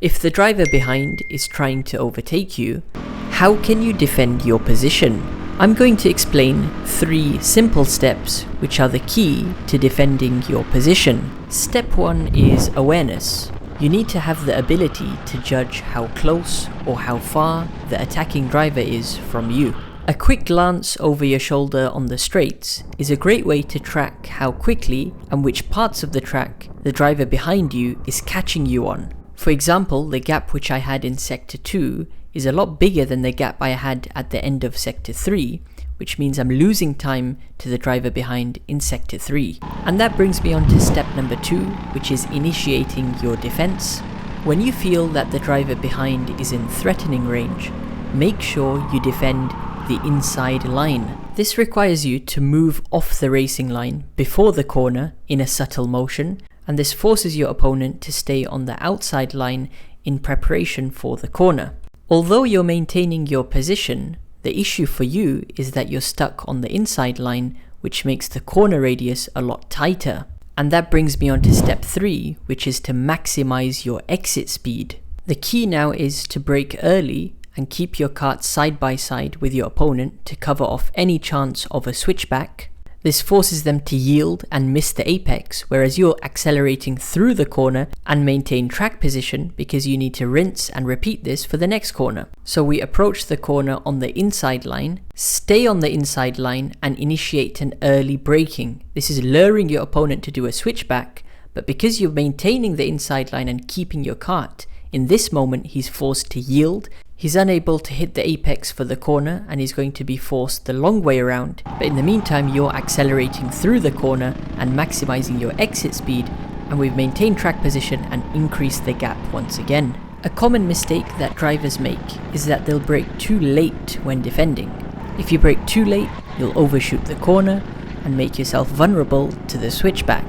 If the driver behind is trying to overtake you, how can you defend your position? I'm going to explain 3 simple steps which are the key to defending your position. Step 1 is awareness. You need to have the ability to judge how close or how far the attacking driver is from you. A quick glance over your shoulder on the straights is a great way to track how quickly and which parts of the track the driver behind you is catching you on. For example, the gap which I had in Sector 2 is a lot bigger than the gap I had at the end of Sector 3, which means I'm losing time to the driver behind in Sector 3. And that brings me on to step number 2, which is initiating your defense. When you feel that the driver behind is in threatening range, make sure you defend the inside line. This requires you to move off the racing line before the corner in a subtle motion, and this forces your opponent to stay on the outside line in preparation for the corner. Although you're maintaining your position, the issue for you is that you're stuck on the inside line, which makes the corner radius a lot tighter. And that brings me on to step 3, which is to maximize your exit speed. The key now is to brake early and keep your kart side by side with your opponent to cover off any chance of a switchback. This forces them to yield and miss the apex, whereas you're accelerating through the corner and maintain track position because you need to rinse and repeat this for the next corner. So we approach the corner on the inside line, stay on the inside line and initiate an early braking. This is luring your opponent to do a switchback, but because you're maintaining the inside line and keeping your kart, in this moment he's forced to yield. He's unable to hit the apex for the corner and he's going to be forced the long way around, but in the meantime you're accelerating through the corner and maximizing your exit speed, and we've maintained track position and increased the gap once again. A common mistake that drivers make is that they'll brake too late when defending. If you brake too late, you'll overshoot the corner and make yourself vulnerable to the switchback.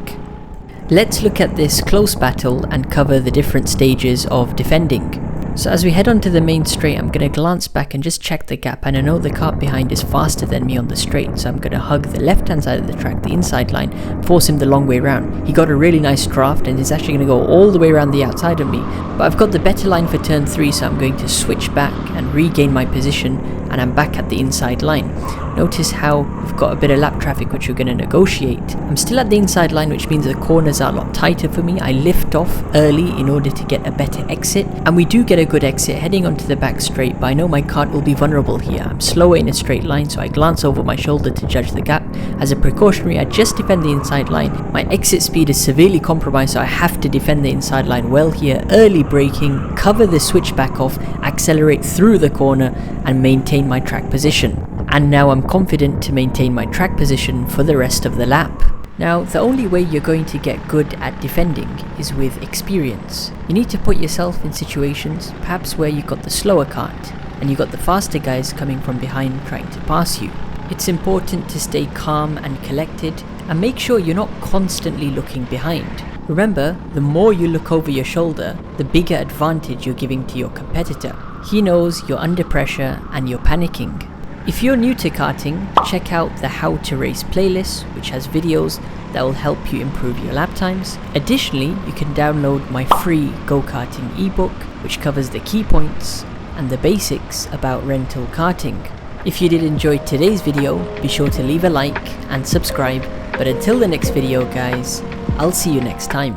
Let's look at this close battle and cover the different stages of defending. So as we head onto the main straight, I'm going to glance back and just check the gap, and I know the kart behind is faster than me on the straight, so I'm going to hug the left hand side of the track, the inside line, force him the long way around. He got a really nice draft and is actually going to go all the way around the outside of me, but I've got the better line for turn 3, so I'm going to switch back and regain my position, and I'm back at the inside line. Notice how we've got a bit of lap traffic which we're going to negotiate. I'm still at the inside line, which means the corners are a lot tighter for me. I lift off early in order to get a better exit, and we do get a good exit heading onto the back straight, but I know my kart will be vulnerable here. I'm slower in a straight line, so I glance over my shoulder to judge the gap. As a precautionary, I just defend the inside line. My exit speed is severely compromised, so I have to defend the inside line well here. Early braking, cover the switchback off, accelerate through the corner and maintain my track position. And now I'm confident to maintain my track position for the rest of the lap. Now, the only way you're going to get good at defending is with experience. You need to put yourself in situations, perhaps where you've got the slower kart and you've got the faster guys coming from behind trying to pass you. It's important to stay calm and collected and make sure you're not constantly looking behind. Remember, the more you look over your shoulder, the bigger advantage you're giving to your competitor. He knows you're under pressure and you're panicking. If you're new to karting, check out the How to Race playlist, which has videos that will help you improve your lap times. Additionally, you can download my free Go Karting ebook, which covers the key points and the basics about rental karting. If you did enjoy today's video, be sure to leave a like and subscribe. But until the next video guys, I'll see you next time.